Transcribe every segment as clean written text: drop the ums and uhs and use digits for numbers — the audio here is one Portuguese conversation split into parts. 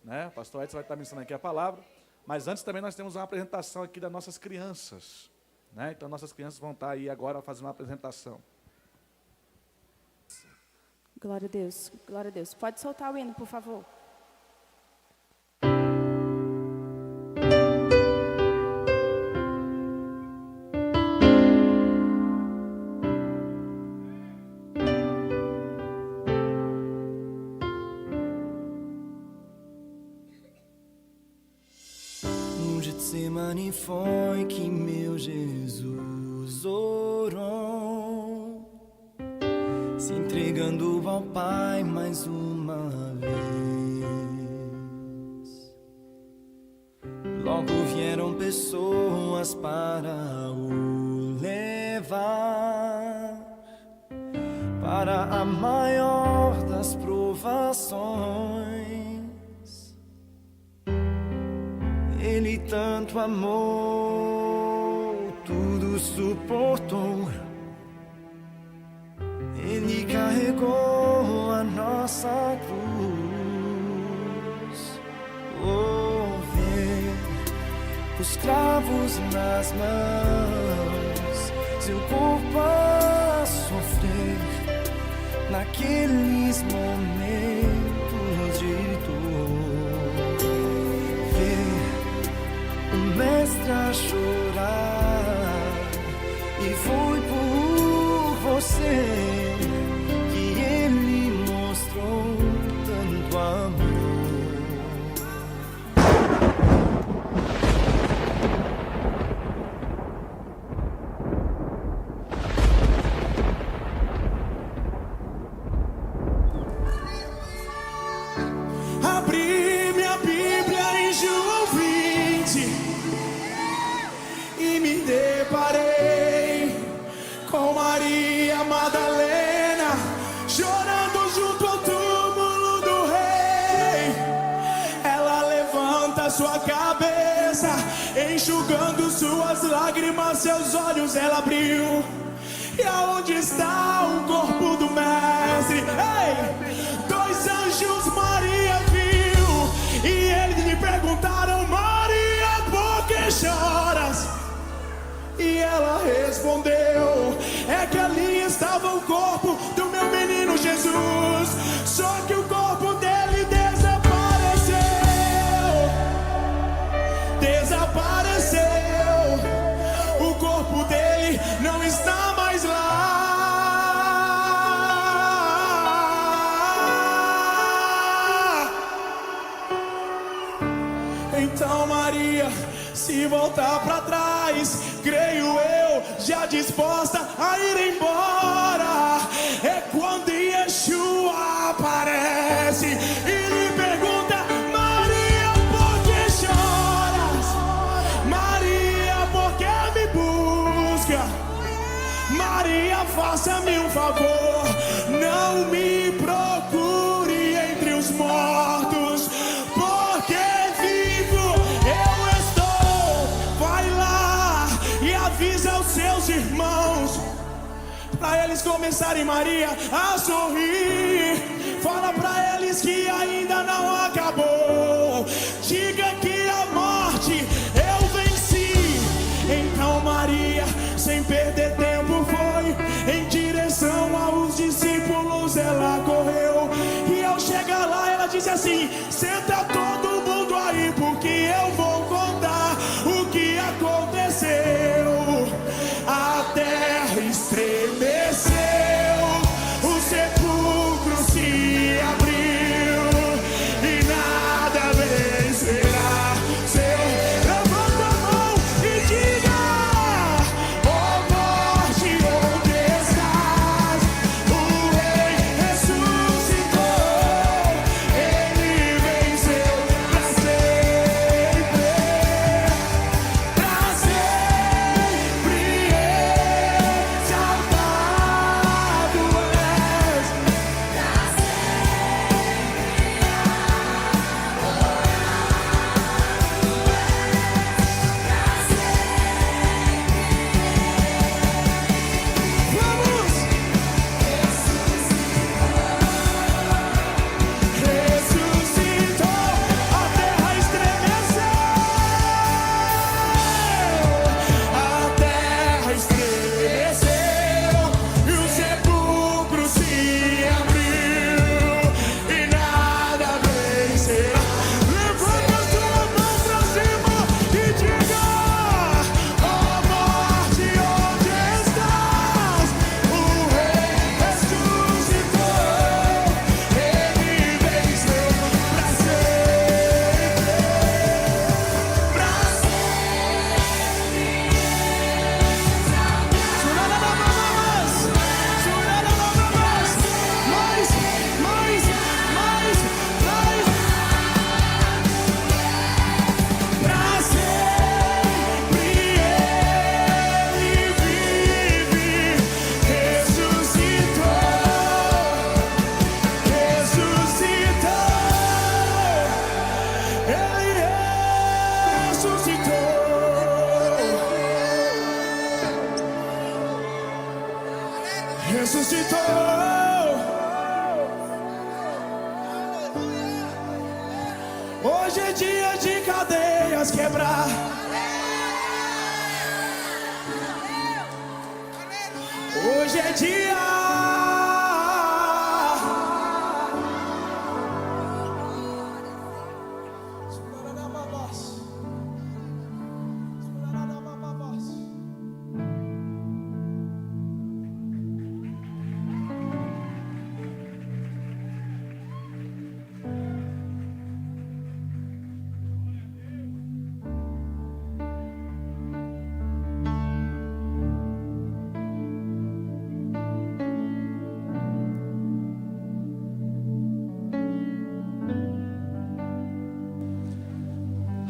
né? O pastor Edson vai estar ministrando aqui a palavra. Mas antes também nós temos uma apresentação aqui das nossas crianças, né? Então nossas crianças vão estar aí agora fazendo uma apresentação. Glória a Deus, glória a Deus. Pode soltar o hino, por favor. No Getsemane foi que meu Jesus orou, se entregando ao Pai mais uma vez. Logo vieram pessoas para o levar para a maior das provações. Ele tanto amou, tudo suportou. Ele carregou a nossa cruz. Oh, ver os cravos nas mãos, seu corpo a sofrer naqueles momentos de dor. Ver o mestre a chorar, e foi por você que ele mostrou tanto amor. Abri minha Bíblia em João 20 e me deparei com Maria Madalena chorando junto ao túmulo do rei. Ela levanta sua cabeça, enxugando suas lágrimas, seus olhos ela abriu. E aonde está o corpo do mestre? Ei! Dois anjos Maria viu, e eles me perguntaram: Maria, por que choras? E ela respondeu: é que ali estava o corpo do meu menino Jesus, só que o corpo dele desapareceu. Desapareceu. O corpo dele não está mais lá. Então Maria se voltar para trás, creio eu, já disposta a ir embora, é quando Yeshua aparece e lhe pergunta: Maria, por que choras? Maria, por que me busca? Maria, faça-me um favor, não me procure entre os mortos, porque vivo eu estou. Vai lá e avisa aos seus irmãos, para eles começarem, Maria, a sorrir. Fala para eles que ainda não acabou. Diga que a morte eu venci. Então Maria, sem perder tempo, foi em direção aos discípulos. Ela correu, e ao chegar lá ela disse assim: senta todo mundo aí, porque eu vou contar o que aconteceu. A terra estremeceu, o sepulcro se abriu, e na Hoje é dia de cadeias quebrar. Hoje é dia.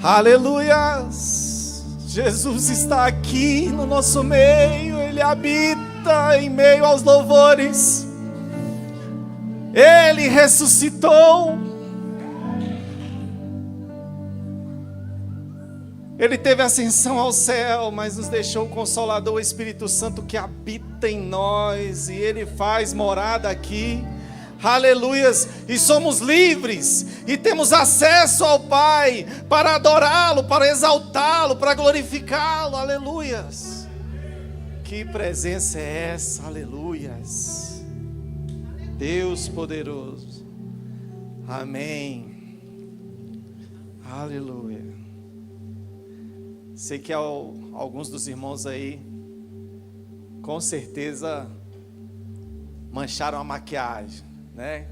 Aleluias! Jesus está aqui no nosso meio, Ele habita em meio aos louvores. Ele ressuscitou. Ele teve ascensão ao céu, mas nos deixou o Consolador, o Espírito Santo que habita em nós, e Ele faz morada aqui. Aleluias, e somos livres, e temos acesso ao Pai, para adorá-lo, para exaltá-lo, para glorificá-lo, aleluias. Que presença é essa, aleluias. Deus poderoso, amém, aleluia. Sei que alguns dos irmãos aí, com certeza, mancharam a maquiagem, né?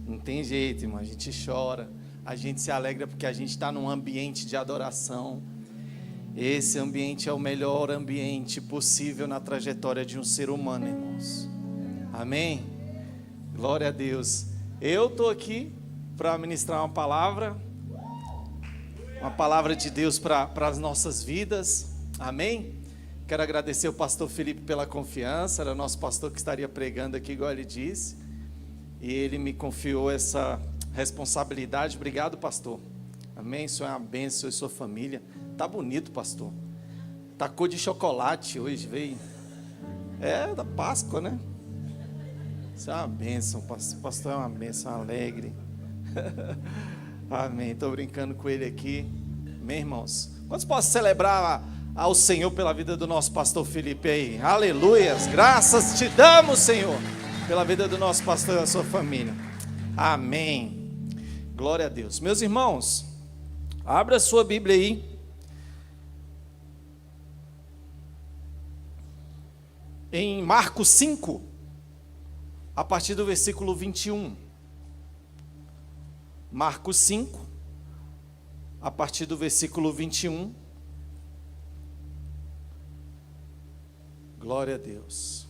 Não tem jeito, irmão, a gente chora, a gente se alegra porque a gente está num ambiente de adoração. Esse ambiente é o melhor ambiente possível na trajetória de um ser humano, irmãos. Amém? Glória a Deus. Eu estou aqui para ministrar uma palavra de Deus para as nossas vidas. Amém? Quero agradecer ao pastor Felipe pela confiança, era o nosso pastor que estaria pregando aqui, igual ele disse. E ele me confiou essa responsabilidade. Obrigado, pastor. Amém? Isso é uma bênção, e sua família. Tá bonito, pastor. Tá cor de chocolate hoje, veio. É da Páscoa, né? Isso é uma bênção, pastor. Pastor é uma bênção, alegre. Amém. Estou brincando com ele aqui. Amém, irmãos? Quantos possam celebrar ao Senhor pela vida do nosso pastor Felipe aí? Aleluias. Graças te damos, Senhor, pela vida do nosso pastor e da sua família. Amém. Glória a Deus. Meus irmãos, abra a sua Bíblia aí. Em Marcos 5, a partir do versículo 21. Marcos 5, a partir do versículo 21. Glória a Deus.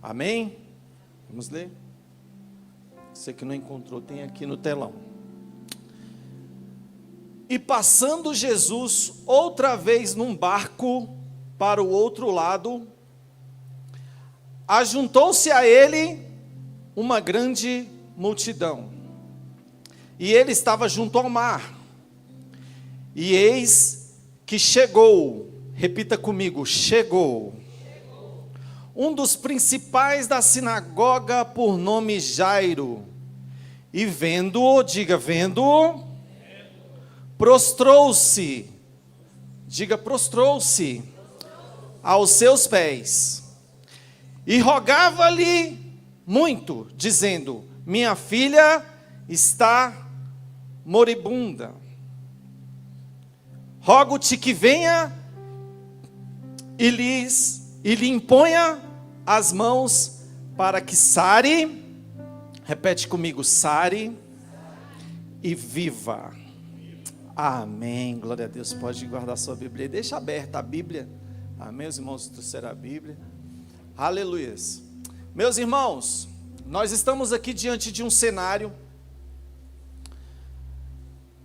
Amém? Vamos ler? Você que não encontrou, tem aqui no telão. E passando Jesus outra vez num barco para o outro lado, ajuntou-se a ele uma grande multidão. E ele estava junto ao mar. E eis que chegou, repita comigo, chegou um dos principais da sinagoga, por nome Jairo, e vendo-o, diga, vendo-o, prostrou-se, diga, prostrou-se aos seus pés, e rogava-lhe muito, dizendo, minha filha está moribunda, rogo-te que venha e lhe imponha as mãos para que sare, repete comigo, sare e viva. Amém, glória a Deus. Pode guardar sua Bíblia, deixa aberta a Bíblia. Amém, os irmãos trouxeram a Bíblia. Aleluias. Meus irmãos, nós estamos aqui diante de um cenário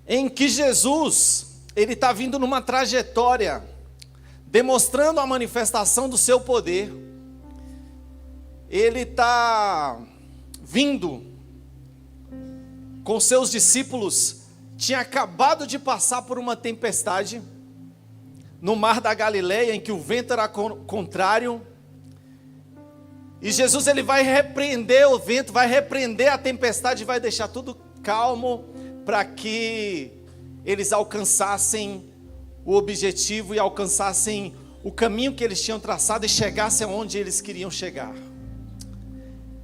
em que Jesus, ele está vindo numa trajetória, demonstrando a manifestação do seu poder. Ele está vindo com seus discípulos, tinha acabado de passar por uma tempestade no mar da Galileia, em que o vento era contrário, e Jesus ele vai repreender o vento, vai repreender a tempestade, e vai deixar tudo calmo, para que eles alcançassem o objetivo e alcançassem o caminho que eles tinham traçado e chegassem aonde eles queriam chegar.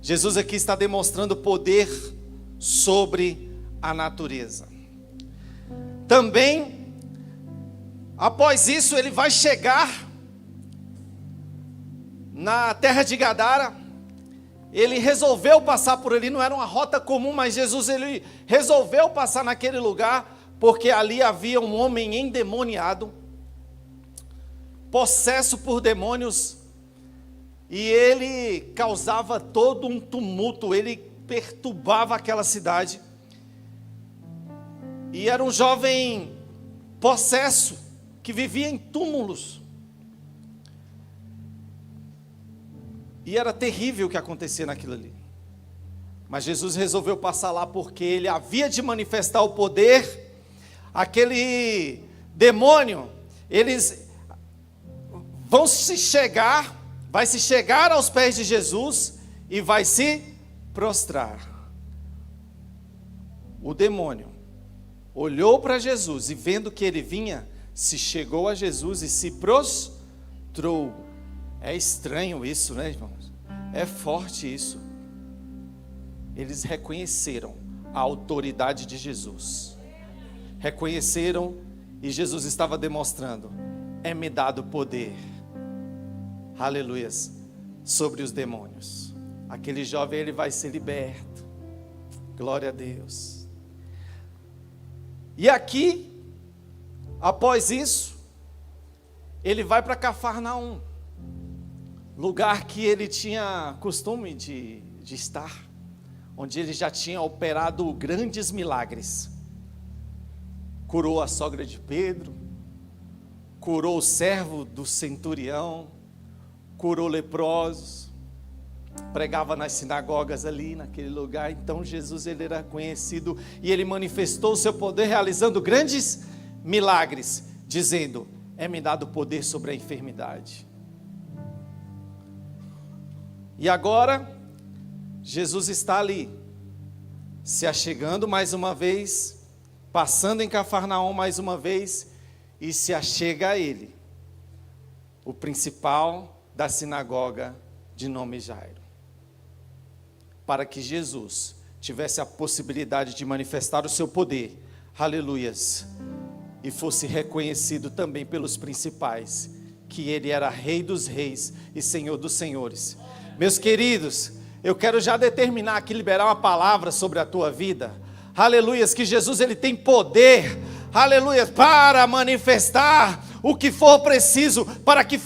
Jesus aqui está demonstrando poder sobre a natureza. Também, após isso, ele vai chegar na terra de Gadara. Ele resolveu passar por ali, não era uma rota comum, mas Jesus ele resolveu passar naquele lugar, porque ali havia um homem endemoniado, possesso por demônios, e ele causava todo um tumulto, ele perturbava aquela cidade. E era um jovem possesso, que vivia em túmulos. E era terrível o que acontecia naquilo ali. Mas Jesus resolveu passar lá porque ele havia de manifestar o poder. Aquele demônio, eles vai se chegar aos pés de Jesus e vai se prostrar. O demônio olhou para Jesus e vendo que ele vinha, se chegou a Jesus e se prostrou. É estranho isso, né, irmãos? É forte isso. Eles reconheceram a autoridade de Jesus. Reconheceram, e Jesus estava demonstrando: é-me dado poder, aleluias, sobre os demônios. Aquele jovem, ele vai ser liberto. Glória a Deus. E aqui, após isso, ele vai para Cafarnaum, lugar que ele tinha costume de estar, onde ele já tinha operado grandes milagres. Curou a sogra de Pedro, curou o servo do centurião, curou leprosos, pregava nas sinagogas ali naquele lugar. Então Jesus, ele era conhecido e ele manifestou o seu poder realizando grandes milagres, dizendo: é-me dado poder sobre a enfermidade. E agora Jesus está ali, se achegando mais uma vez, passando em Cafarnaum mais uma vez, e se achega a ele, o principal da sinagoga, de nome Jairo, para que Jesus tivesse a possibilidade de manifestar o seu poder, aleluias, e fosse reconhecido também pelos principais, que ele era Rei dos Reis e Senhor dos Senhores. Meus queridos, eu quero já determinar aqui, liberar uma palavra sobre a tua vida, aleluias, que Jesus ele tem poder, aleluias, para manifestar o que for preciso, para que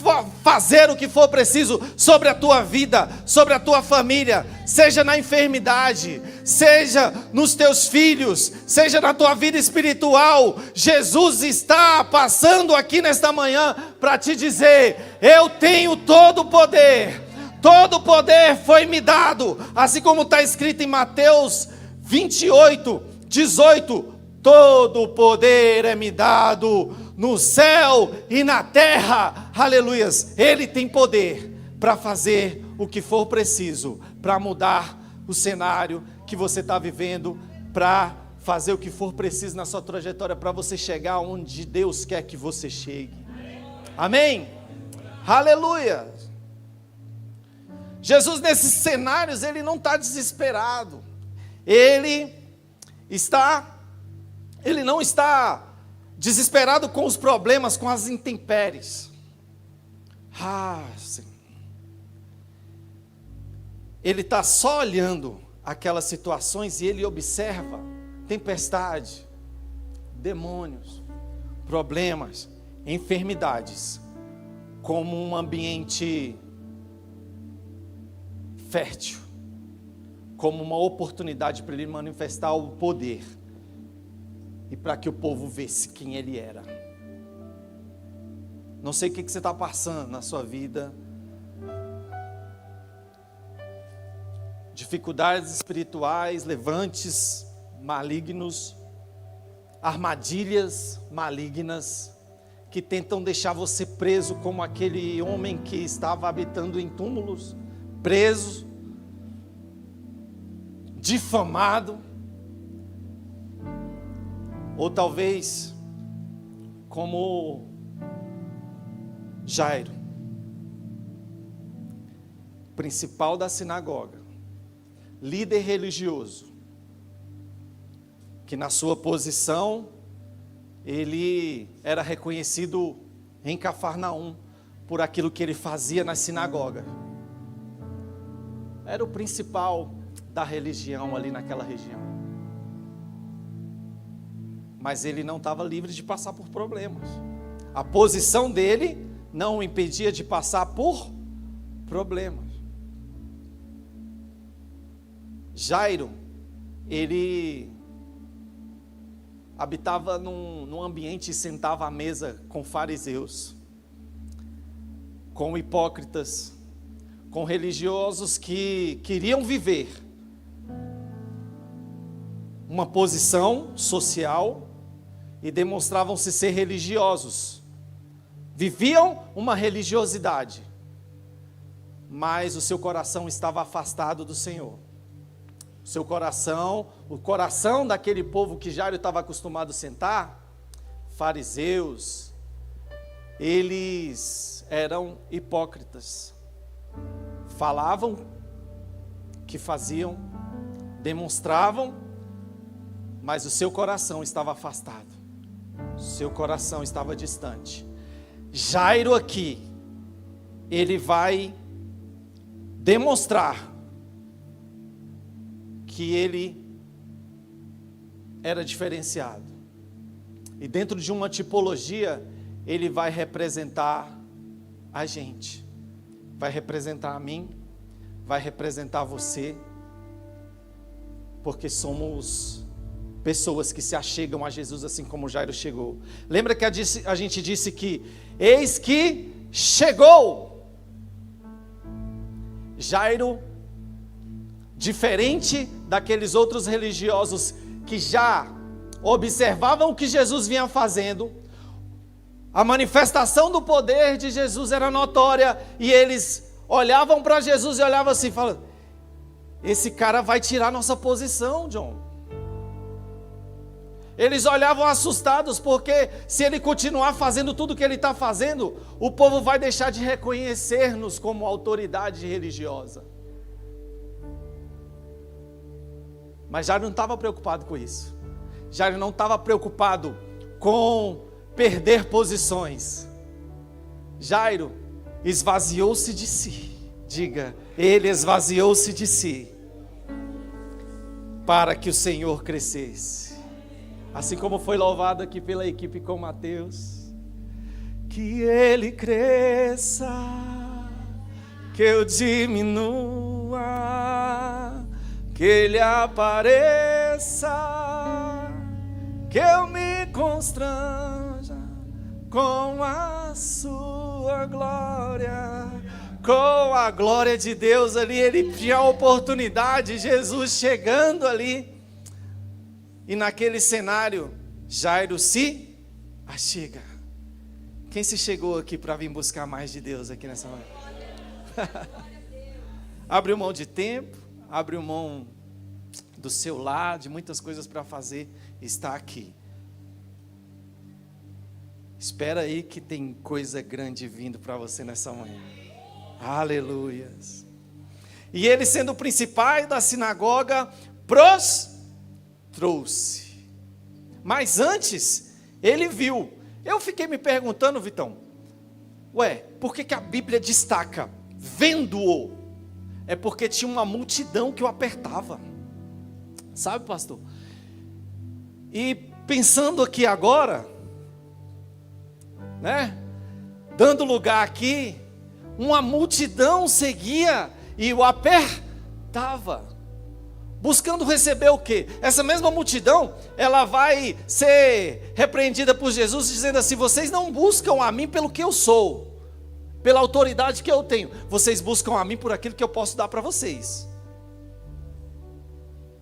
fazer o que for preciso sobre a tua vida, sobre a tua família, seja na enfermidade, seja nos teus filhos, seja na tua vida espiritual. Jesus está passando aqui nesta manhã para te dizer: eu tenho todo o poder. Todo o poder foi me dado, assim como está escrito em Mateus 28, 18, todo o poder é me dado no céu e na terra, aleluias. Ele tem poder para fazer o que for preciso, para mudar o cenário que você está vivendo, para fazer o que for preciso na sua trajetória, para você chegar onde Deus quer que você chegue. Amém? Aleluia. Jesus, nesses cenários, ele não está desesperado, ele não está desesperado com os problemas, com as intempéries. Sim. Ele está só olhando aquelas situações e ele observa tempestade, demônios, problemas, enfermidades, como um ambiente fértil, como uma oportunidade para ele manifestar o poder e para que o povo visse quem ele era. Não sei o que você está passando na sua vida, dificuldades espirituais, levantes malignos, armadilhas malignas que tentam deixar você preso, como aquele homem que estava habitando em túmulos, preso, difamado, Ou talvez como Jairo, principal da sinagoga, líder religioso, que na sua posição ele era reconhecido em Cafarnaum por aquilo que ele fazia na sinagoga. Era o principal da religião ali naquela região. Mas ele não estava livre de passar por problemas. A posição dele não o impedia de passar por problemas. Jairo, ele habitava num ambiente e sentava à mesa com fariseus, com hipócritas, com religiosos que queriam viver uma posição social e demonstravam-se ser religiosos. Viviam uma religiosidade, mas o seu coração estava afastado do Senhor. O coração daquele povo que Jairo estava acostumado a sentar, fariseus, eles eram hipócritas. Falavam que faziam, demonstravam, mas o seu coração estava afastado. O seu coração estava distante. Jairo aqui, ele vai demonstrar que ele era diferenciado. E dentro de uma tipologia, ele vai representar a gente. Vai representar a mim, vai representar você, porque somos pessoas que se achegam a Jesus assim como Jairo chegou. Lembra que a gente disse que eis que chegou. Jairo, diferente daqueles outros religiosos que já observavam o que Jesus vinha fazendo, a manifestação do poder de Jesus era notória, e eles olhavam para Jesus e olhavam assim, falando: esse cara vai tirar nossa posição, John. Eles olhavam assustados, porque se ele continuar fazendo tudo o que ele está fazendo, o povo vai deixar de reconhecer-nos como autoridade religiosa. Mas Jairo não estava preocupado com isso. Jairo não estava preocupado com perder posições. Jairo esvaziou-se de si. Diga, ele esvaziou-se de si, para que o Senhor crescesse. Assim como foi louvado aqui pela equipe com Mateus. Que ele cresça, que eu diminua, que ele apareça, que eu me constranja com a sua glória. Com a glória de Deus ali, ele tinha a oportunidade, Jesus chegando ali. E naquele cenário, Jairo se achega. Quem se chegou aqui para vir buscar mais de Deus aqui nessa hora? Abriu mão de tempo, abriu mão do seu lar, de muitas coisas para fazer, está aqui. Espera aí que tem coisa grande vindo para você nessa manhã. Aleluias. E ele, sendo o principal da sinagoga, trouxe. Mas antes, ele viu. Eu fiquei me perguntando, Vitão, por que a Bíblia destaca vendo-o? É porque tinha uma multidão que o apertava. Sabe, pastor? E pensando aqui agora, né? Dando lugar aqui, uma multidão seguia e o apertava. Buscando receber o quê? Essa mesma multidão, ela vai ser repreendida por Jesus, dizendo assim: vocês não buscam a mim pelo que eu sou, pela autoridade que eu tenho, vocês buscam a mim por aquilo que eu posso dar para vocês.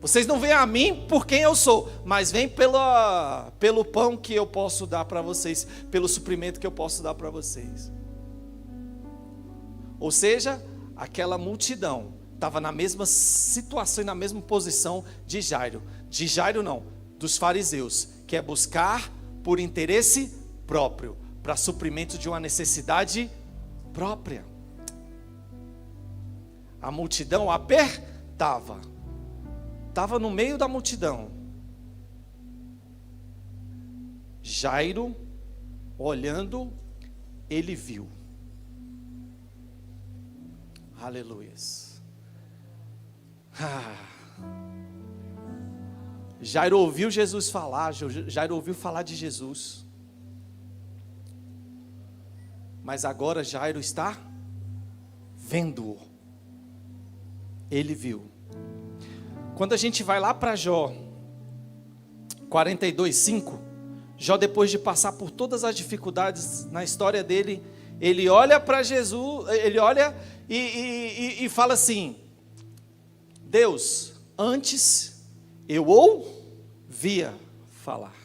Vocês não vêm a mim por quem eu sou, mas vêm pelo pão que eu posso dar para vocês, pelo suprimento que eu posso dar para vocês. Ou seja, aquela multidão estava na mesma situação e na mesma posição de Jairo. De Jairo não, dos fariseus, que é buscar por interesse próprio, para suprimento de uma necessidade própria. A multidão apertava, estava no meio da multidão. Jairo, olhando, ele viu. Aleluias. Jairo ouviu Jesus falar, Jairo ouviu falar de Jesus. Mas agora Jairo está vendo-o. Ele viu. Quando a gente vai lá para Jó 42:5, Jó, depois de passar por todas as dificuldades na história dele, ele olha para Jesus, ele olha e fala assim: Deus, antes eu ouvia falar,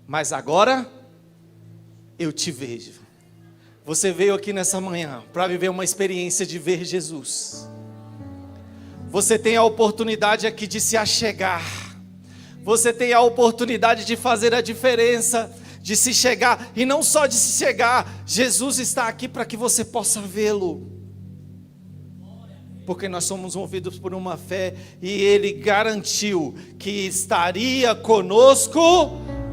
mas agora eu te vejo. Você veio aqui nessa manhã para viver uma experiência de ver Jesus. Você tem a oportunidade aqui de se achegar. Você tem a oportunidade de fazer a diferença, de se chegar. E não só de se chegar, Jesus está aqui para que você possa vê-lo. Porque nós somos movidos por uma fé, e Ele garantiu que estaria conosco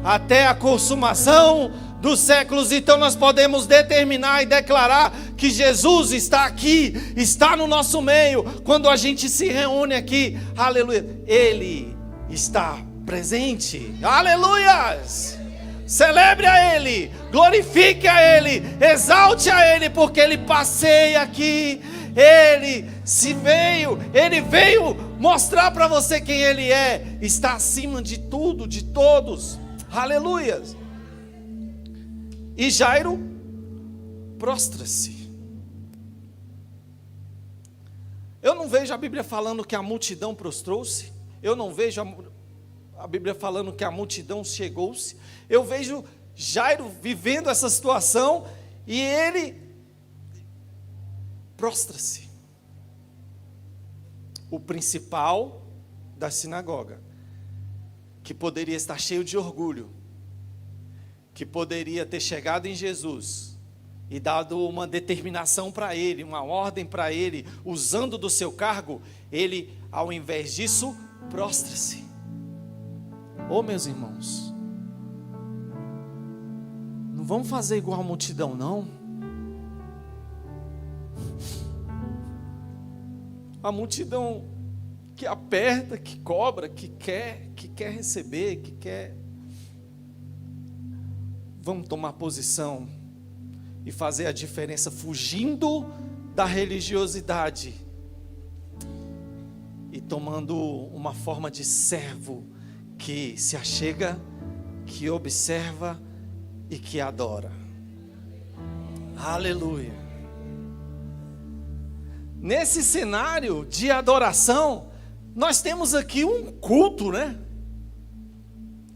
até a consumação dos séculos. Então nós podemos determinar e declarar que Jesus está aqui, está no nosso meio. Quando a gente se reúne aqui, aleluia, Ele está presente, aleluias. Celebre a Ele, glorifique a Ele, exalte a Ele, porque Ele passeia aqui. Ele veio mostrar para você quem Ele é. Está acima de tudo, de todos, aleluias. E Jairo prostra-se. Eu não vejo a Bíblia falando que a multidão prostrou-se. Eu não vejo a Bíblia falando que a multidão chegou-se. Eu vejo Jairo vivendo essa situação e ele prostra-se. O principal da sinagoga, que poderia estar cheio de orgulho, que poderia ter chegado em Jesus e dado uma determinação para ele, uma ordem para ele, usando do seu cargo, ele, ao invés disso, prostra-se. Oh, meus irmãos, não vamos fazer igual a multidão, não. A multidão que aperta, que cobra, que quer receber, que quer. Vamos tomar posição e fazer a diferença, fugindo da religiosidade e tomando uma forma de servo que se achega, que observa e que adora. Aleluia. Nesse cenário de adoração, nós temos aqui um culto, né?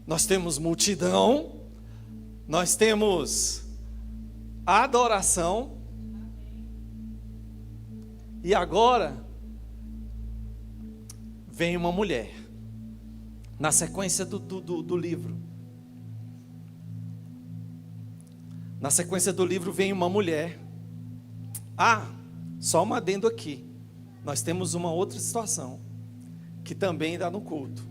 Nós temos multidão, nós temos adoração, e agora vem uma mulher, na sequência do livro. Na sequência do livro vem uma mulher. Só um adendo aqui. Nós temos uma outra situação, que também dá no culto.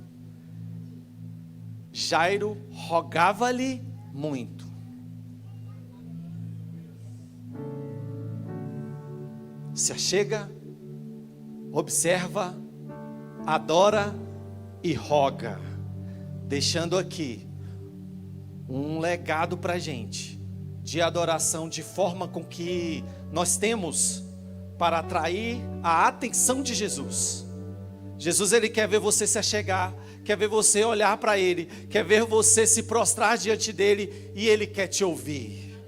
Jairo rogava-lhe muito. Se achega, observa, adora e roga, deixando aqui um legado para a gente, de adoração, de forma com que nós temos para atrair a atenção de Jesus. Jesus, Ele quer ver você se achegar, quer ver você olhar para Ele, quer ver você se prostrar diante dEle, e Ele quer te ouvir.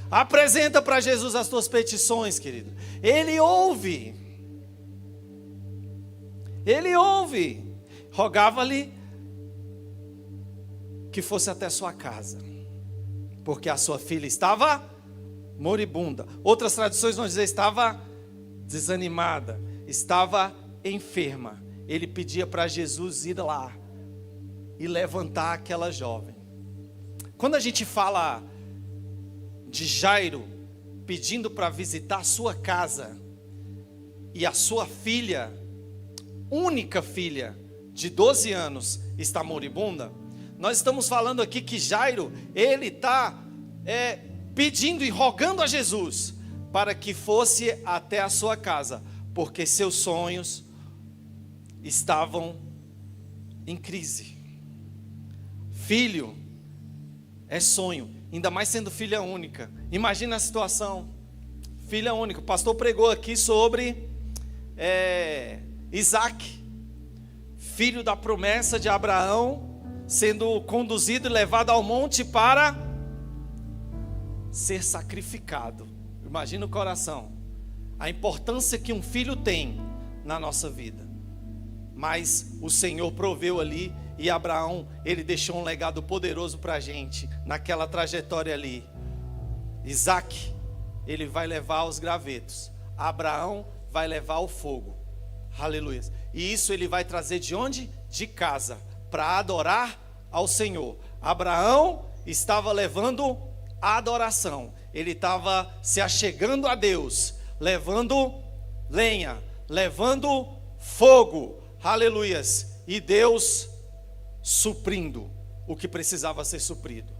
Apresenta para Jesus as tuas petições, querido. Ele ouve. Ele ouve. Rogava-lhe que fosse até sua casa, porque a sua filha estava moribunda. Outras tradições vão dizer estava desanimada, estava enferma. Ele pedia para Jesus ir lá e levantar aquela jovem. Quando a gente fala de Jairo pedindo para visitar a sua casa, e a sua filha, única filha, de 12 anos, está moribunda, nós estamos falando aqui que Jairo, ele está pedindo e rogando a Jesus, para que fosse até a sua casa, porque seus sonhos estavam em crise. Filho é sonho, ainda mais sendo filha única. Imagina a situação, filha única. O pastor pregou aqui sobre Isaac, filho da promessa de Abraão, sendo conduzido e levado ao monte para ser sacrificado. Imagina o coração, a importância que um filho tem na nossa vida. Mas o Senhor proveu ali, e Abraão, ele deixou um legado poderoso para a gente, naquela trajetória ali. Isaac, ele vai levar os gravetos, Abraão vai levar o fogo, aleluia. E isso ele vai trazer de onde? De casa, para adorar ao Senhor. Abraão estava levando a adoração, ele estava se achegando a Deus, levando lenha, levando fogo, aleluias, e Deus suprindo o que precisava ser suprido.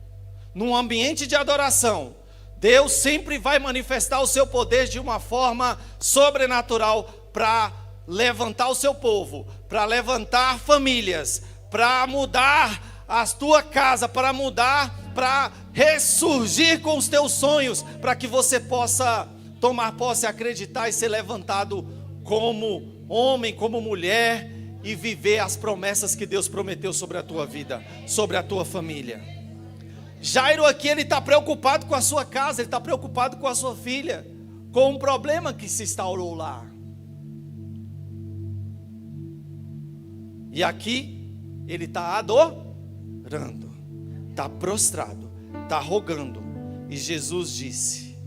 Num ambiente de adoração, Deus sempre vai manifestar o seu poder de uma forma sobrenatural para levantar o seu povo, para levantar famílias, para mudar a tua casa, para mudar, para ressurgir com os teus sonhos, para que você possa tomar posse, acreditar e ser levantado como homem, como mulher, e viver as promessas que Deus prometeu sobre a tua vida, sobre a tua família. Jairo aqui, ele está preocupado com a sua casa, ele está preocupado com a sua filha, com um problema que se instaurou lá. E aqui, ele está adorando, está prostrado, está rogando. E Jesus disse: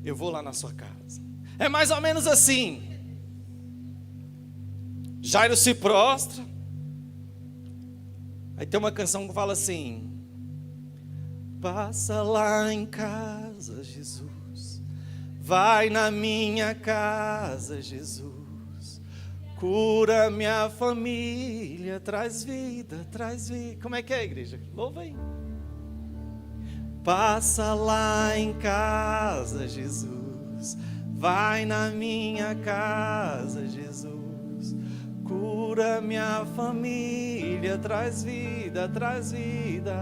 eu vou lá na sua casa. É mais ou menos assim. Jairo se prostra. Aí tem uma canção que fala assim: passa lá em casa, Jesus. Vai na minha casa, Jesus. Cura minha família, traz vida, traz vida. Como é que é, igreja? Louva aí. Passa lá em casa, Jesus. Vai na minha casa, Jesus. Cura minha família, traz vida, traz vida.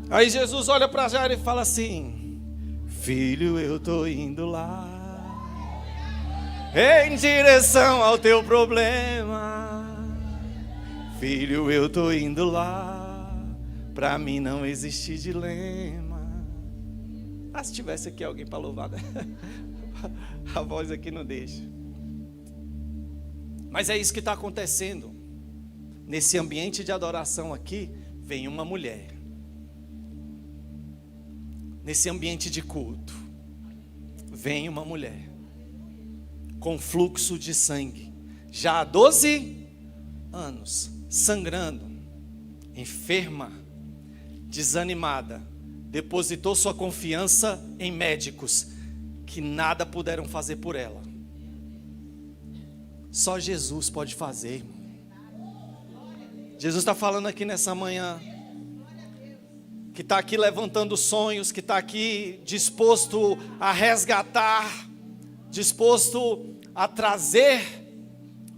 Aí Jesus olha para Jairo e fala assim: filho, eu estou indo lá, em direção ao teu problema. Filho, eu estou indo lá, para mim não existe dilema. Ah, se tivesse aqui alguém para louvar, né? A voz aqui não deixa. Mas é isso que está acontecendo. Nesse ambiente de adoração aqui, vem uma mulher. Nesse ambiente de culto, vem uma mulher com fluxo de sangue, já há 12 anos, sangrando, enferma, desanimada, depositou sua confiança em médicos que nada puderam fazer por ela. Só Jesus pode fazer, irmão. Jesus está falando aqui nessa manhã, que está aqui levantando sonhos, que está aqui disposto a resgatar, disposto a trazer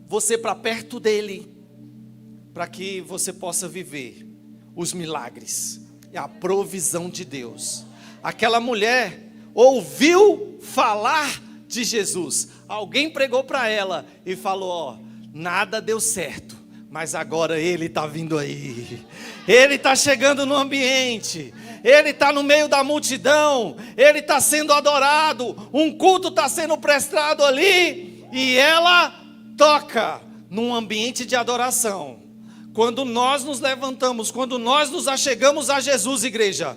você para perto dele, para que você possa viver os milagres e a provisão de Deus. Aquela mulher ouviu falar de Jesus, alguém pregou para ela e falou: ó, nada deu certo, mas agora ele está vindo aí, ele está chegando no ambiente, ele está no meio da multidão, ele está sendo adorado, um culto está sendo prestado ali, e ela toca num ambiente de adoração. Quando nós nos levantamos, quando nós nos achegamos a Jesus, igreja,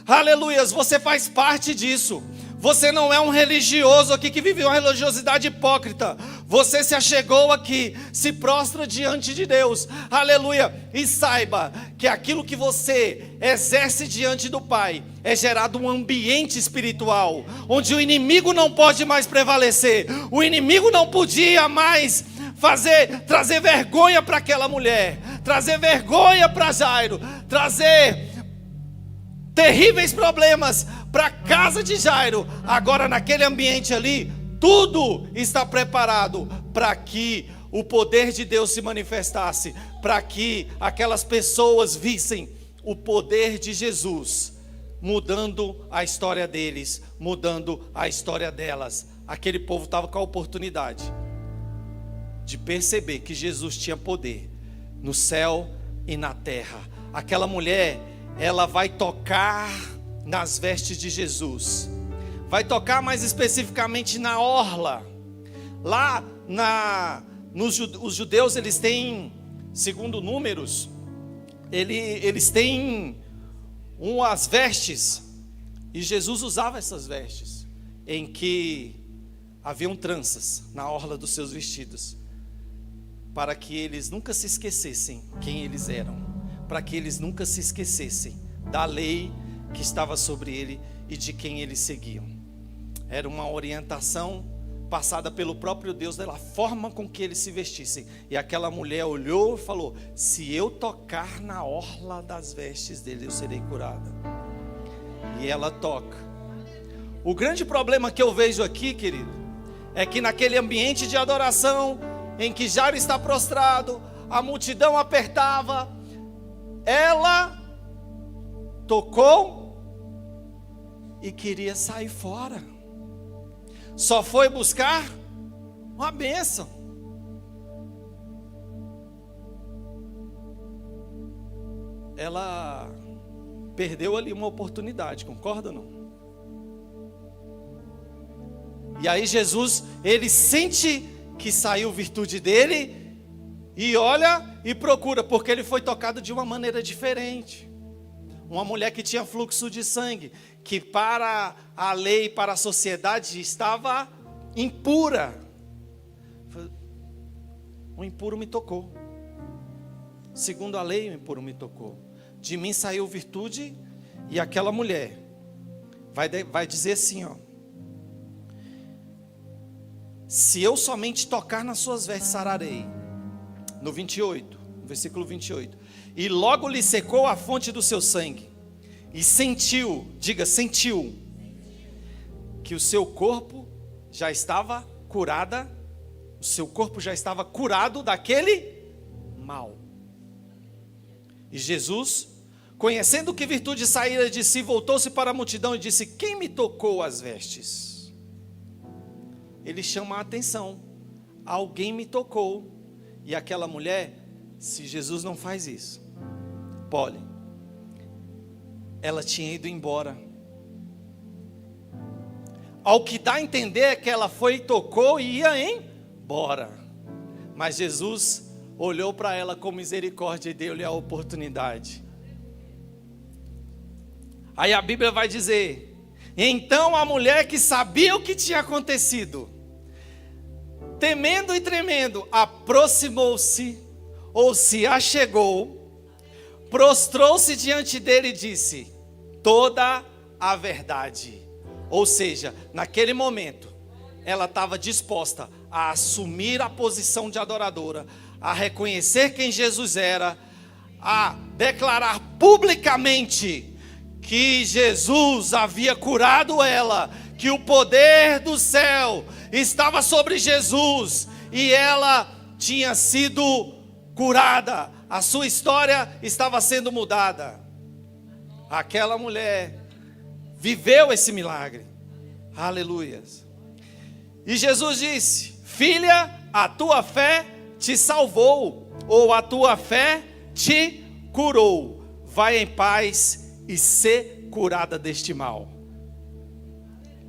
aleluias, você faz parte disso. Você não é um religioso aqui que vive uma religiosidade hipócrita. Você se achegou aqui, se prostra diante de Deus, aleluia, e saiba que aquilo que você exerce diante do Pai é gerado um ambiente espiritual, onde o inimigo não pode mais prevalecer, o inimigo não podia mais trazer vergonha para aquela mulher, trazer vergonha para Jairo, trazer terríveis problemas para a casa de Jairo. Agora naquele ambiente ali, tudo está preparado para que o poder de Deus se manifestasse, para que aquelas pessoas vissem o poder de Jesus, mudando a história deles, mudando a história delas. Aquele povo estava com a oportunidade de perceber que Jesus tinha poder no céu e na terra. Aquela mulher, ela vai tocar nas vestes de Jesus, vai tocar mais especificamente na orla. Lá os judeus, eles têm, segundo Números, eles têm umas vestes, e Jesus usava essas vestes, em que haviam tranças na orla dos seus vestidos, para que eles nunca se esquecessem quem eles eram, para que eles nunca se esquecessem da lei que estava sobre ele e de quem eles seguiam. Era uma orientação passada pelo próprio Deus, da forma com que eles se vestissem. E aquela mulher olhou e falou: se eu tocar na orla das vestes dele, eu serei curada. E ela toca. O grande problema que eu vejo aqui, querido, é que naquele ambiente de adoração, em que Jairo está prostrado, a multidão apertava, ela tocou e queria sair fora. Só foi buscar uma bênção. Ela perdeu ali uma oportunidade, concorda ou não? E aí Jesus, ele sente que saiu virtude dele, e olha e procura, porque ele foi tocado de uma maneira diferente. Uma mulher que tinha fluxo de sangue, que para a lei, para a sociedade, estava impura. O impuro me tocou. Segundo a lei, o impuro me tocou. De mim saiu virtude. E aquela mulher vai dizer assim, ó: se eu somente tocar nas suas vestes, sararei. No 28, no versículo 28. E logo lhe secou a fonte do seu sangue. E sentiu, diga, sentiu, que o seu corpo já estava curada, o seu corpo já estava curado daquele mal. E Jesus, conhecendo que virtude saíra de si, voltou-se para a multidão e disse: quem me tocou as vestes? Ele chama a atenção: alguém me tocou. E aquela mulher, se Jesus não faz isso, Polly, ela tinha ido embora. Ao que dá a entender é que ela foi, tocou e ia embora. Mas Jesus olhou para ela com misericórdia e deu-lhe a oportunidade. Aí a Bíblia vai dizer: então a mulher, que sabia o que tinha acontecido, temendo e tremendo, aproximou-se, ou se achegou, prostrou-se diante dele e disse toda a verdade. Ou seja, naquele momento, ela estava disposta a assumir a posição de adoradora, a reconhecer quem Jesus era, a declarar publicamente que Jesus havia curado ela, que o poder do céu estava sobre Jesus, e ela tinha sido curada, a sua história estava sendo mudada. Aquela mulher viveu esse milagre, aleluias. E Jesus disse: filha, a tua fé te salvou, ou a tua fé te curou, vai em paz e ser curada deste mal.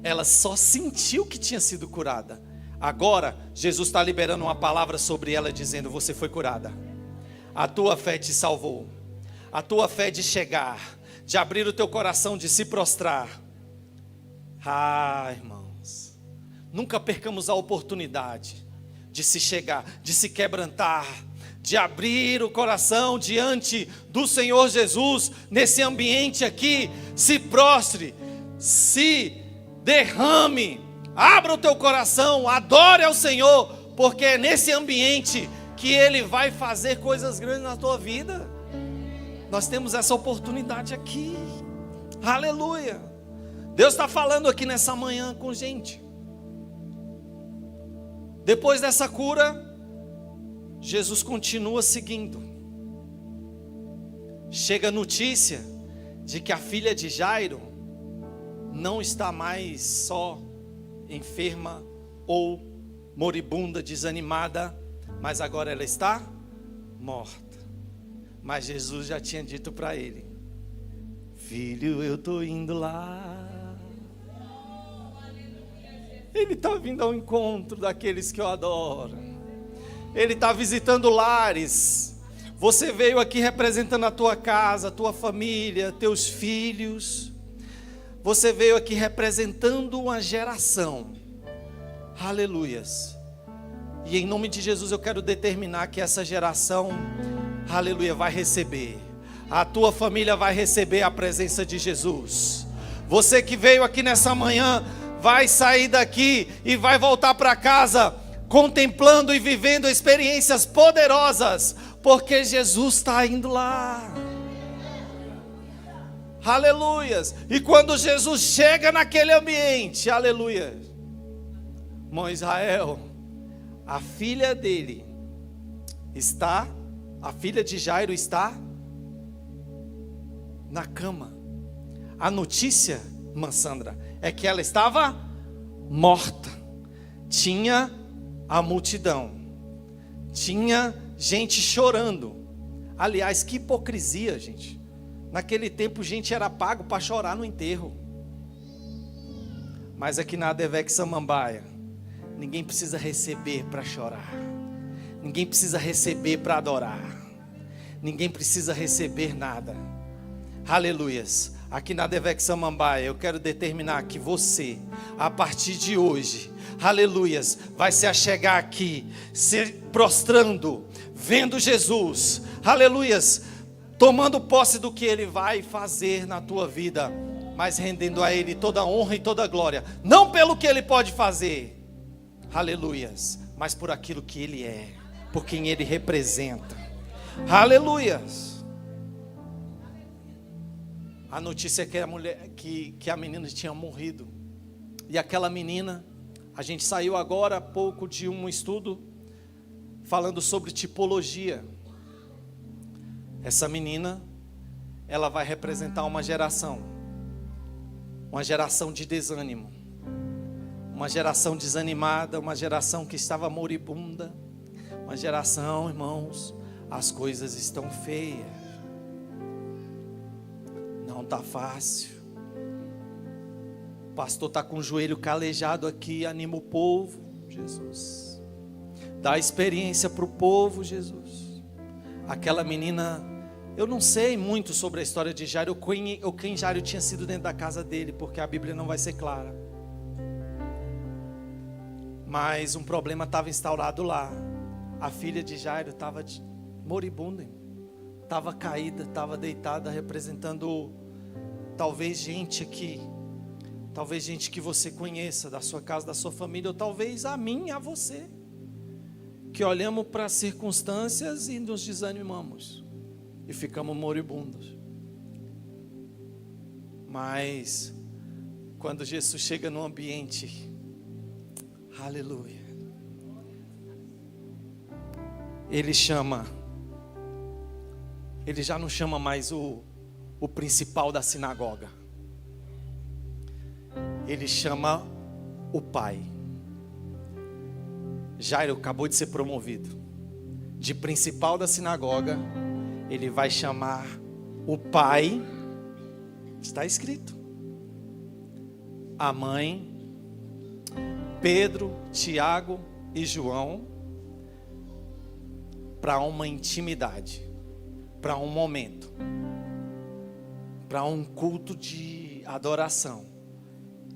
Ela só sentiu que tinha sido curada. Agora, Jesus está liberando uma palavra sobre ela, dizendo: você foi curada. A tua fé te salvou. A tua fé de chegar, de abrir o teu coração, de se prostrar. Irmãos, nunca percamos a oportunidade de se chegar, de se quebrantar, de abrir o coração diante do Senhor Jesus, nesse ambiente aqui. Se prostre, se derrame, abra o teu coração, adore ao Senhor, porque é nesse ambiente que Ele vai fazer coisas grandes na tua vida. Nós temos essa oportunidade aqui, aleluia. Deus está falando aqui nessa manhã com gente. Depois dessa cura, Jesus continua seguindo. Chega a notícia de que a filha de Jairo não está mais só enferma ou moribunda, desanimada, mas agora ela está morta. Mas Jesus já tinha dito para ele: filho, eu estou indo lá. Ele está vindo ao encontro daqueles que eu adoro. Ele está visitando lares. Você veio aqui representando a tua casa, a tua família, teus filhos. Você veio aqui representando uma geração. Aleluias. E em nome de Jesus eu quero determinar que essa geração, aleluia, vai receber. A tua família vai receber a presença de Jesus. Você que veio aqui nessa manhã, vai sair daqui e vai voltar para casa contemplando e vivendo experiências poderosas, porque Jesus está indo lá. Aleluias. E quando Jesus chega naquele ambiente, aleluia, irmão Israel, a filha dele está, a filha de Jairo está na cama. A notícia, irmã Sandra, é que ela estava morta. Tinha a multidão, tinha gente chorando. Aliás, que hipocrisia, gente. Naquele tempo, gente era pago para chorar no enterro. Mas aqui na Adevec Samambaia, ninguém precisa receber para chorar. Ninguém precisa receber para adorar. Ninguém precisa receber nada. Aleluias. Aqui na Adevec Samambaia, eu quero determinar que você, a partir de hoje, aleluias, vai se achegar aqui, se prostrando, vendo Jesus, aleluias, tomando posse do que Ele vai fazer na tua vida, mas rendendo a Ele toda a honra e toda a glória, não pelo que Ele pode fazer, aleluias, mas por aquilo que Ele é, por quem Ele representa, aleluias. A notícia é que a mulher, que a menina tinha morrido. E aquela menina, a gente saiu agora há pouco de um estudo falando sobre tipologia. Essa menina, ela vai representar uma geração de desânimo, uma geração desanimada, uma geração que estava moribunda, uma geração, irmãos, as coisas estão feias. Não está fácil. O pastor está com o joelho calejado aqui. Anima o povo, Jesus. Dá experiência para o povo, Jesus. Aquela menina, eu não sei muito sobre a história de Jairo, ou quem Jairo tinha sido dentro da casa dele, porque a Bíblia não vai ser clara. Mas um problema estava instaurado lá. A filha de Jairo estava moribunda, estava caída, estava deitada, representando talvez gente aqui, talvez gente que você conheça, da sua casa, da sua família, ou talvez a mim, a você, que olhamos para as circunstâncias e nos desanimamos, e ficamos moribundos. Mas, quando Jesus chega no ambiente, aleluia, Ele já não chama mais o principal da sinagoga. Ele chama o pai. Jairo acabou de ser promovido. De principal da sinagoga, ele vai chamar o pai. Está escrito. A mãe, Pedro, Tiago e João, para uma intimidade, para um momento, para um culto de adoração.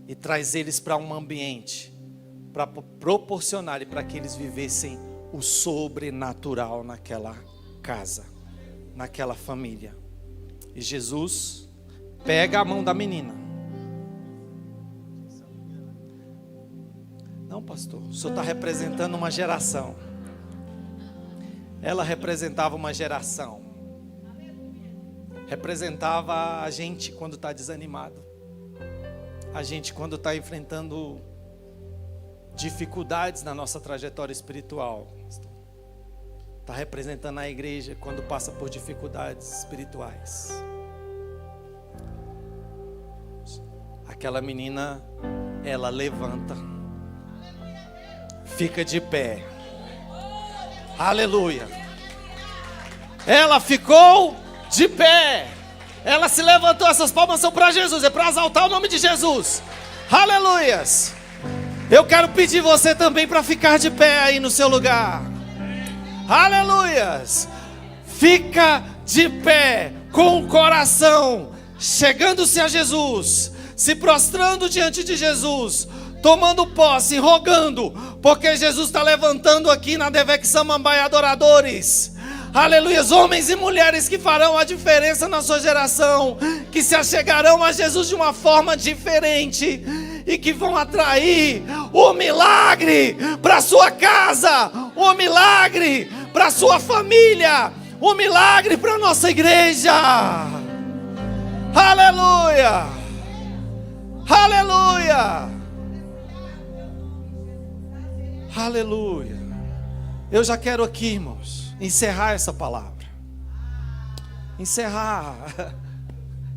e traz eles para um ambiente, para proporcionar e para que eles vivessem o sobrenatural naquela casa, naquela família. E Jesus pega a mão da menina. Não, pastor, o senhor está representando uma geração. Ela representava uma geração. Representava a gente quando está desanimado. A gente quando está enfrentando dificuldades na nossa trajetória espiritual. Está representando a igreja quando passa por dificuldades espirituais. Aquela menina, ela levanta, fica de pé. Aleluia. Ela ficou de pé. Ela se levantou. Essas palmas são para Jesus, é para exaltar o nome de Jesus. Aleluias. Eu quero pedir você também para ficar de pé aí no seu lugar. Aleluias. Fica de pé com o coração chegando-se a Jesus, se prostrando diante de Jesus, tomando posse, rogando, porque Jesus está levantando aqui na Devec Samambaia adoradores. Aleluias, homens e mulheres que farão a diferença na sua geração, que se achegarão a Jesus de uma forma diferente e que vão atrair o milagre para sua casa, o milagre para sua família, o milagre para a nossa igreja. Aleluia, aleluia, aleluia. Eu já quero aqui, irmãos, encerrar essa palavra. Encerrar.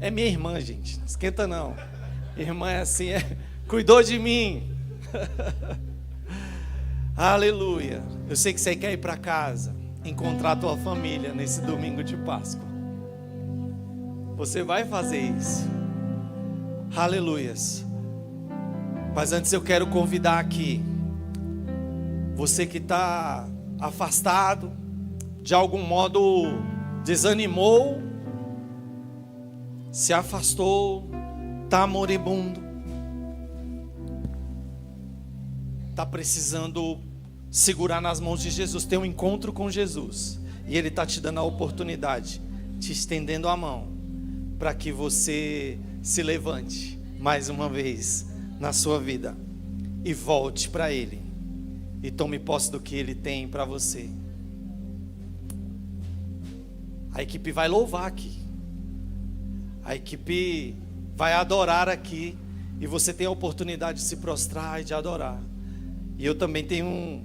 É minha irmã, gente, não esquenta não. Irmã é assim, cuidou de mim. Aleluia. Eu sei que você quer ir para casa, encontrar a tua família nesse domingo de Páscoa. Você vai fazer isso. Aleluias. Mas antes eu quero convidar aqui você que está afastado, de algum modo desanimou, se afastou, está moribundo, está precisando segurar nas mãos de Jesus, ter um encontro com Jesus, e Ele está te dando a oportunidade, te estendendo a mão, para que você se levante mais uma vez na sua vida e volte para Ele e tome posse do que Ele tem para você. A equipe vai louvar aqui, a equipe vai adorar aqui, e você tem a oportunidade de se prostrar e de adorar. E eu também tenho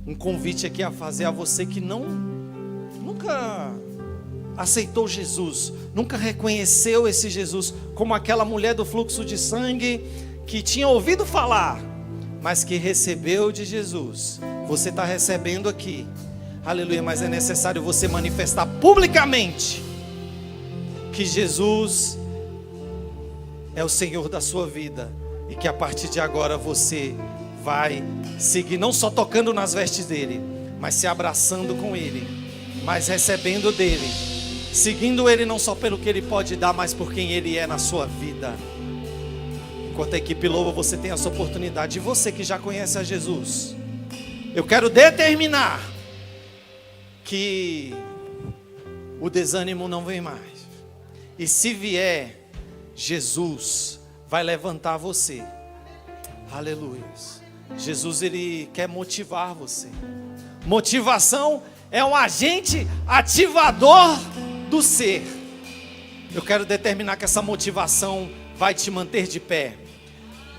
um convite aqui a fazer a você que nunca aceitou Jesus, nunca reconheceu esse Jesus, como aquela mulher do fluxo de sangue que tinha ouvido falar, mas que recebeu de Jesus. Você está recebendo aqui, aleluia, mas é necessário você manifestar publicamente que Jesus é o Senhor da sua vida, e que a partir de agora você vai seguir, não só tocando nas vestes dele, mas se abraçando com ele, mas recebendo dele, seguindo ele não só pelo que ele pode dar, mas por quem ele é na sua vida. Enquanto a equipe louva, você tem essa oportunidade. E você que já conhece a Jesus, eu quero determinar que o desânimo não vem mais, e se vier, Jesus vai levantar você. Aleluia. Jesus, Ele quer motivar você. Motivação é um agente ativador do ser. Eu quero determinar que essa motivação vai te manter de pé.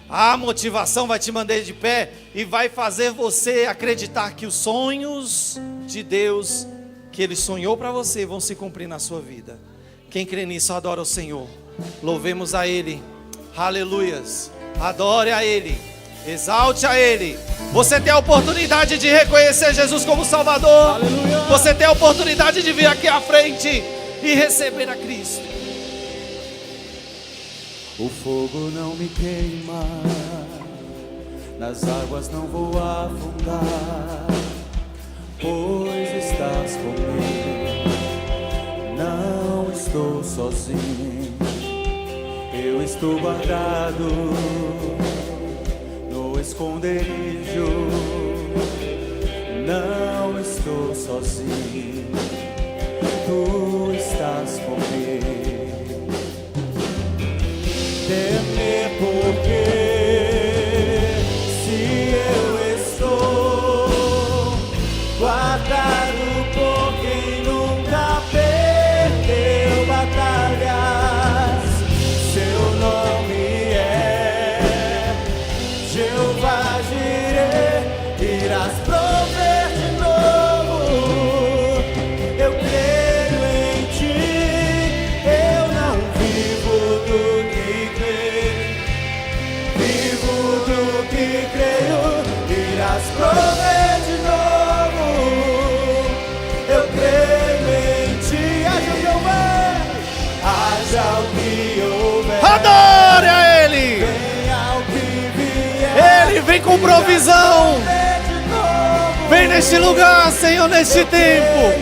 A motivação vai te manter de pé e vai fazer você acreditar que os sonhos de Deus que Ele sonhou para você vão se cumprir na sua vida. Quem crê nisso, adora o Senhor. Louvemos a Ele. Aleluias. Adore a Ele. Exalte a Ele. Você tem a oportunidade de reconhecer Jesus como Salvador. Aleluia. Você tem a oportunidade de vir aqui à frente e receber a Cristo. O fogo não me queima, nas águas não vou afundar, pois estás comigo. Não estou sozinho, eu estou guardado esconderijo, não estou sozinho, tu estás comigo. Temer porque se eu estou guardado por quem nunca perdeu batalhas, seu nome é Jeová Jireh, irás prover de novo. Eu creio em ti, eu não vivo do que creio, vivo do que creio, irás prover de novo. Eu creio em ti, haja o que houver, haja o que houver. Adore a Ele! Venha o que vier, Ele vem com provisão. Vem neste lugar, Senhor, neste tempo.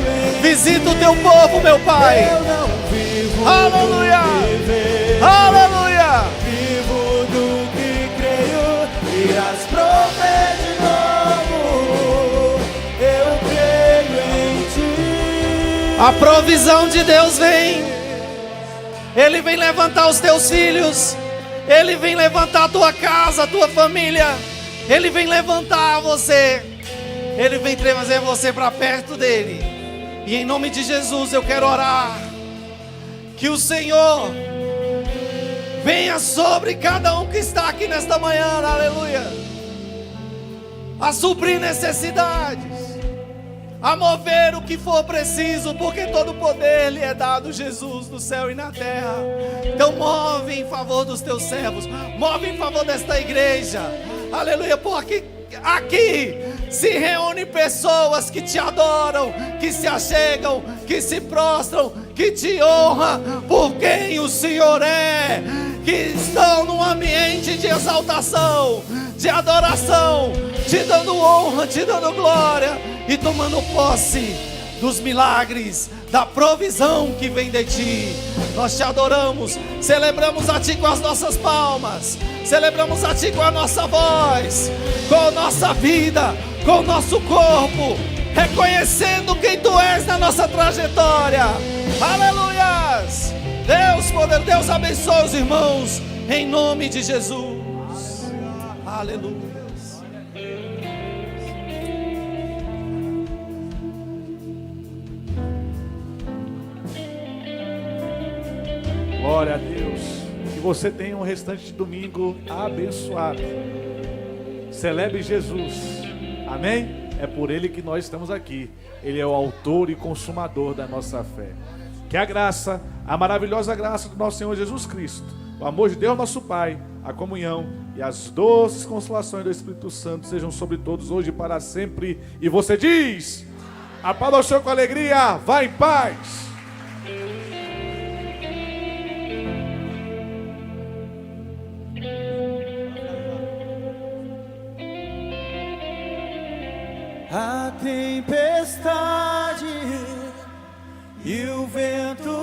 Visita o teu povo, meu Pai. eu não vivo Aleluia! do que vejo, Aleluia! vivo do que creio, irás prover de novo. Eu creio em ti. A provisão de Deus vem. Ele vem levantar os teus filhos. Ele vem levantar a tua casa, a tua família. Ele vem levantar você. Ele vem trazer você para perto dele. E em nome de Jesus eu quero orar que o Senhor venha sobre cada um que está aqui nesta manhã, aleluia, a suprir necessidades, a mover o que for preciso, porque todo poder lhe é dado, Jesus, no céu e na terra. Então move em favor dos teus servos, move em favor desta igreja, aleluia, porque aqui se reúnem pessoas que te adoram, que se achegam, que se prostram, que te honram por quem o Senhor é, que estão num ambiente de exaltação, de adoração, te dando honra, te dando glória e tomando posse dos milagres, da provisão que vem de ti. Nós te adoramos, celebramos a ti com as nossas palmas, celebramos a ti com a nossa voz, com a nossa vida, com o nosso corpo, reconhecendo quem tu és na nossa trajetória. Aleluias! Deus, poder, Deus abençoe os irmãos, em nome de Jesus. Aleluia. Glória a Deus. Que você tenha um restante de domingo abençoado. Celebre Jesus. Amém? É por Ele que nós estamos aqui. Ele é o autor e consumador da nossa fé. Que a graça, a maravilhosa graça do nosso Senhor Jesus Cristo, o amor de Deus nosso Pai, a comunhão e as doces consolações do Espírito Santo sejam sobre todos hoje e para sempre. E você diz: a paz ao Senhor com alegria, vá em paz. A tempestade e o vento